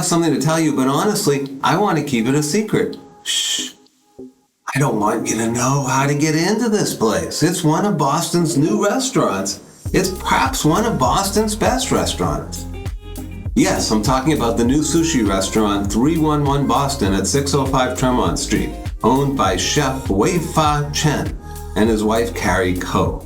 have something to tell you, but honestly, I want to keep it a secret. Shh. I don't want you to know how to get into this place. It's one of Boston's new restaurants. It's perhaps one of Boston's best restaurants. Yes, I'm talking about the new sushi restaurant 311 Boston at 605 Tremont Street, owned by Chef Wei-Fa Chen and his wife Carrie Ko.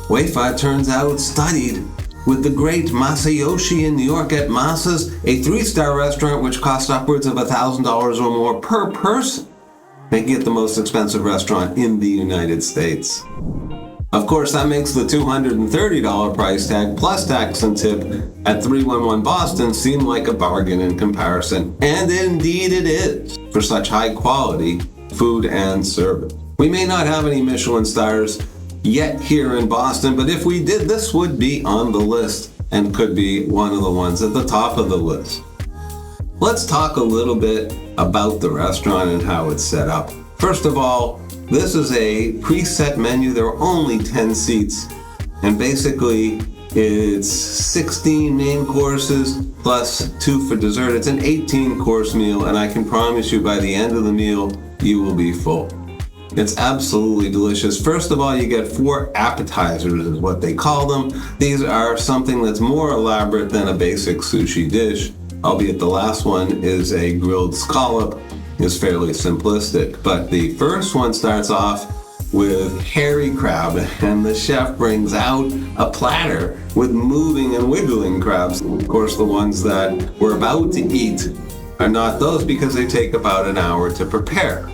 Wei-Fa turns out studied with the great Masayoshi in New York at Masa's, a 3-star restaurant which costs upwards of $1,000 or more per person, making it the most expensive restaurant in the United States. Of course, that makes the $230 price tag plus tax and tip at 311 Boston seem like a bargain in comparison. And indeed it is, for such high quality food and service. We may not have any Michelin stars yet here in Boston, but if we did, this would be on the list and could be one of the ones at the top of the list. Let's talk a little bit about the restaurant and how it's set up. First of all, this is a preset menu. There are only 10 seats, and basically it's 16 main courses plus 2 for dessert. It's an 18-course meal, and I can promise you by the end of the meal, you will be full. It's absolutely delicious. First of all, you get 4 appetizers is what they call them. These are something that's more elaborate than a basic sushi dish, albeit the last one is a grilled scallop. Is fairly simplistic, but the first one starts off with hairy crab, and the chef brings out a platter with moving and wiggling crabs. Of course, the ones that we're about to eat are not those because they take about an hour to prepare.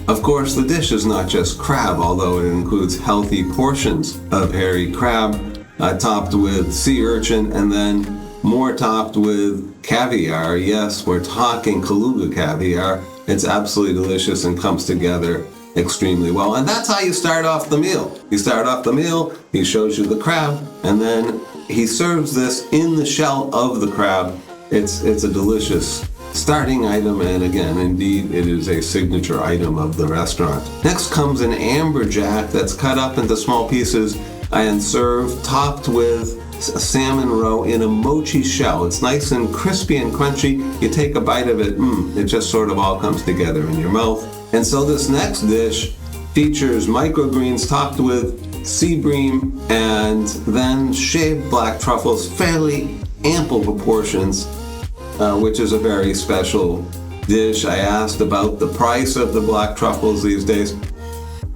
Of course, the dish is not just crab, although it includes healthy portions of hairy crab, topped with sea urchin, and then more topped with caviar. Yes, we're talking Kaluga caviar. It's absolutely delicious and comes together extremely well. And that's how you start off the meal. You start off the meal, he shows you the crab, and then he serves this in the shell of the crab. It's a delicious starting item, and again, indeed, it is a signature item of the restaurant. Next comes an amberjack that's cut up into small pieces and served topped with a salmon roe in a mochi shell. It's nice and crispy and crunchy. You take a bite of it, it just sort of all comes together in your mouth. And so this next dish features microgreens topped with sea bream and then shaved black truffles, fairly ample proportions, which is a very special dish. I asked about the price of the black truffles these days,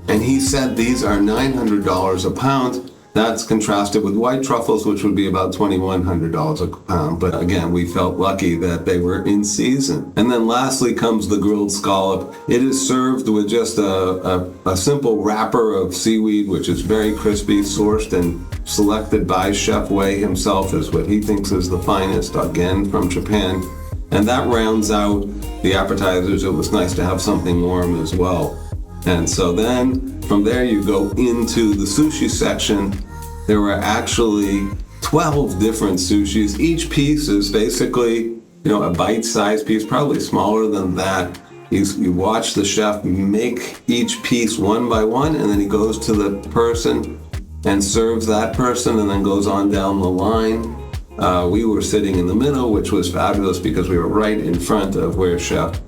and he said these are $900 a pound. That's contrasted with white truffles, which would be about $2,100 a pound. But again, we felt lucky that they were in season. And then lastly comes the grilled scallop. It is served with just a simple wrapper of seaweed, which is very crispy, sourced and selected by Chef Wei himself as what he thinks is the finest, again, from Japan. And that rounds out the appetizers. It was nice to have something warm as well. And so then from there you go into the sushi section. There were actually 12 different sushis. Each piece is basically, a bite-sized piece, probably smaller than that. You watch the chef make each piece one by one, and then he goes to the person and serves that person and then goes on down the line. We were sitting in the middle, which was fabulous because we were right in front of where Chef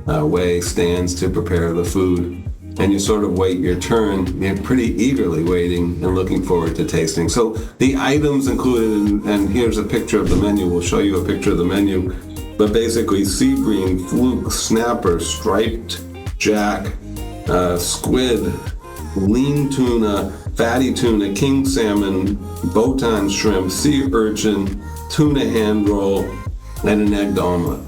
Wei stands to prepare the food. And you sort of wait your turn, you're pretty eagerly waiting and looking forward to tasting. So the items included, and here's a picture of the menu, we'll show you a picture of the menu, but basically sea bream, fluke, snapper, striped jack, squid, lean tuna, fatty tuna, king salmon, botan shrimp, sea urchin, tuna hand roll, and an egg omelet.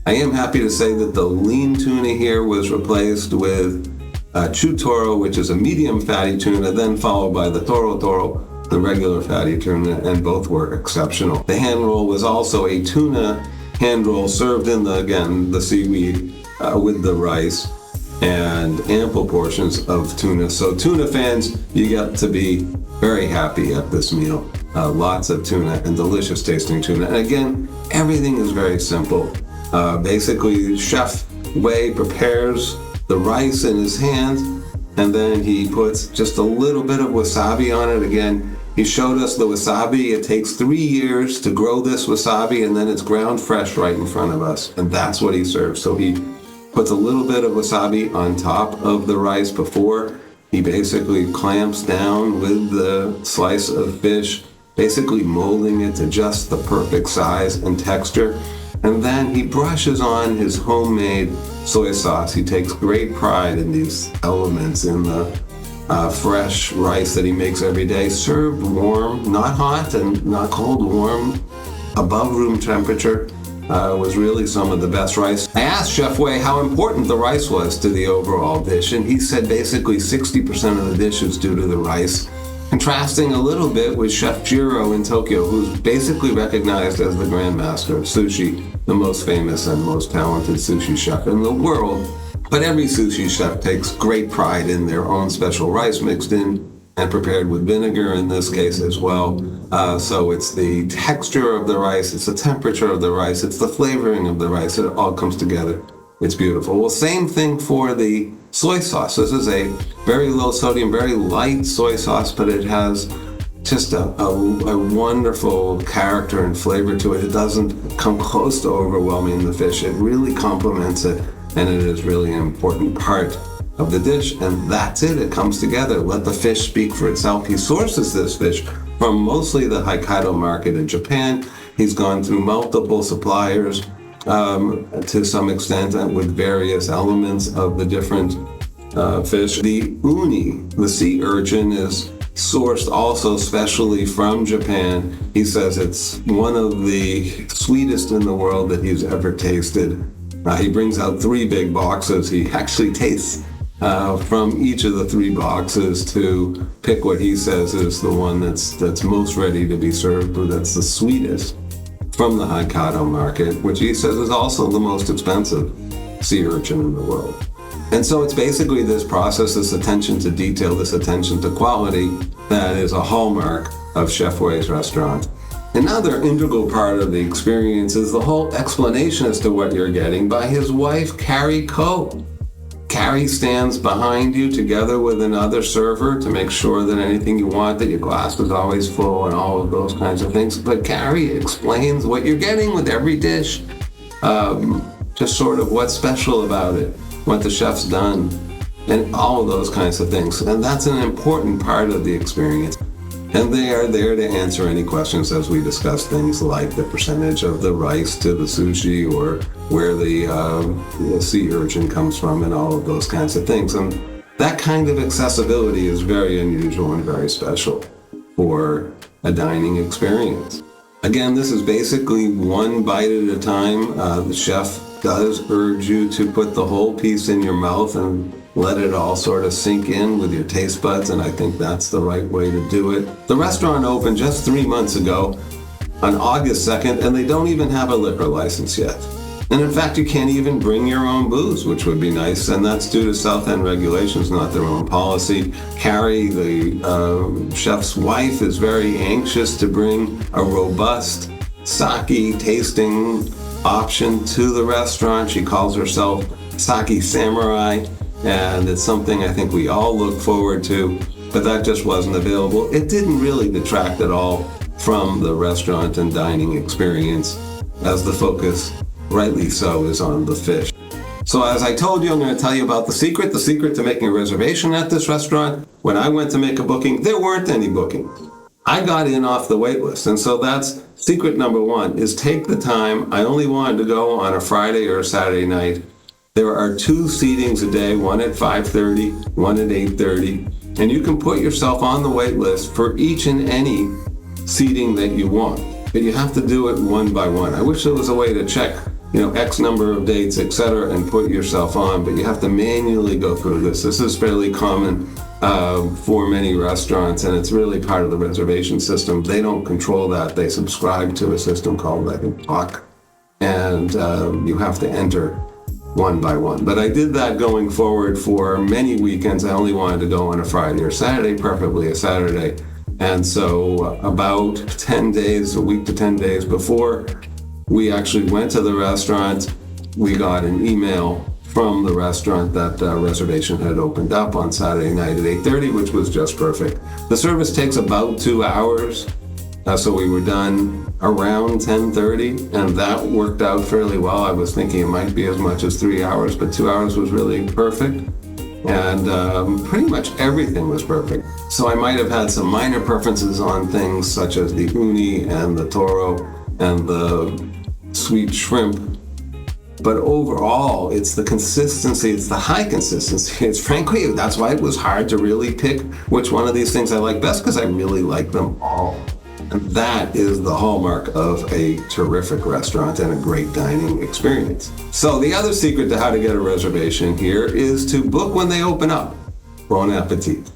I am happy to say that the lean tuna here was replaced with chutoro, which is a medium fatty tuna, then followed by the toro, the regular fatty tuna, and both were exceptional. The hand roll was also a tuna hand roll served in the seaweed with the rice and ample portions of tuna. So tuna fans, you get to be very happy at this meal. Lots of tuna and delicious tasting tuna. And again, everything is very simple. Basically, Chef Wei prepares the rice in his hands, and then he puts just a little bit of wasabi on it. Again, He showed us the wasabi. It takes 3 years to grow this wasabi, and then it's ground fresh right in front of us. And that's what he serves. So he puts a little bit of wasabi on top of the rice before. He basically clamps down with the slice of fish, basically molding it to just the perfect size and texture. And then he brushes on his homemade soy sauce. He takes great pride in these elements in the fresh rice that he makes every day, served warm, not hot and not cold, warm, above room temperature. Was really some of the best rice. I asked Chef Wei how important the rice was to the overall dish, and he said basically 60% of the dish is due to the rice, contrasting a little bit with Chef Jiro in Tokyo, who's basically recognized as the grandmaster of sushi, the most famous and most talented sushi chef in the world. But every sushi chef takes great pride in their own special rice mixed in and prepared with vinegar in this case as well. So it's the texture of the rice, it's the temperature of the rice, it's the flavoring of the rice. It all comes together. It's beautiful. Well, same thing for the soy sauce. This is a very low sodium, very light soy sauce, but it has just a wonderful character and flavor to it. It doesn't come close to overwhelming the fish. It really complements it, and it is really an important part of the dish, and that's it. It comes together. Let the fish speak for itself. He sources this fish from mostly the Hokkaido market in Japan. He's gone through multiple suppliers to some extent with various elements of the different fish. The uni, the sea urchin, is sourced also specially from Japan. He says it's one of the sweetest in the world that he's ever tasted. He brings out 3 big boxes. He actually tastes from each of the 3 boxes to pick what he says is the one that's most ready to be served, or that's the sweetest from the Hokkaido market, which he says is also the most expensive sea urchin in the world. And so it's basically this process, this attention to detail, this attention to quality that is a hallmark of Chef Wei's restaurant. Another integral part of the experience is the whole explanation as to what you're getting by his wife, Carrie Ko. Carrie stands behind you together with another server to make sure that anything you want, that your glass is always full and all of those kinds of things. But Carrie explains what you're getting with every dish, just sort of what's special about it, what the chef's done, and all of those kinds of things. And that's an important part of the experience. And they are there to answer any questions as we discuss things like the percentage of the rice to the sushi, or where the sea urchin comes from, and all of those kinds of things. And that kind of accessibility is very unusual and very special for a dining experience. Again, this is basically one bite at a time. The chef does urge you to put the whole piece in your mouth and let it all sort of sink in with your taste buds, and I think that's the right way to do it. The restaurant opened just 3 months ago on August 2nd, and they don't even have a liquor license yet. And in fact, you can't even bring your own booze, which would be nice, and that's due to South End regulations, not their own policy. Carrie, the chef's wife, is very anxious to bring a robust sake tasting option to the restaurant. She calls herself Sake Samurai, and it's something I think we all look forward to, but that just wasn't available. It didn't really detract at all from the restaurant and dining experience, as the focus, rightly so, is on the fish. So as I told you, I'm going to tell you about the secret to making a reservation at this restaurant. When I went to make a booking, there weren't any bookings. I got in off the wait list, and so that's secret number 1, is take the time. I only wanted to go on a Friday or a Saturday night. There are 2 seatings a day, one at 5:30, one at 8:30, and you can put yourself on the wait list for each and any seating that you want. But you have to do it one by one. I wish there was a way to check, X number of dates, etc., and put yourself on, but you have to manually go through this. This is fairly common for many restaurants, and it's really part of the reservation system. They don't control that. They subscribe to a system called, I think, POC, and you have to enter one by one. But I did that going forward for many weekends. I only wanted to go on a Friday or Saturday, preferably a Saturday. And so about 10 days, a week to 10 days before we actually went to the restaurant, we got an email from the restaurant that Reservation had opened up on Saturday night at 8:30, which was just perfect. The service takes about 2 hours, so we were done around 10:30, and that worked out fairly well. I was thinking it might be as much as 3 hours, but 2 hours was really perfect. And pretty much everything was perfect. So I might have had some minor preferences on things such as the uni and the toro and the sweet shrimp. But overall, it's the consistency, it's the high consistency. It's frankly, that's why it was hard to really pick which one of these things I like best, because I really like them all. And that is the hallmark of a terrific restaurant and a great dining experience. So the other secret to how to get a reservation here is to book when they open up. Bon appetit.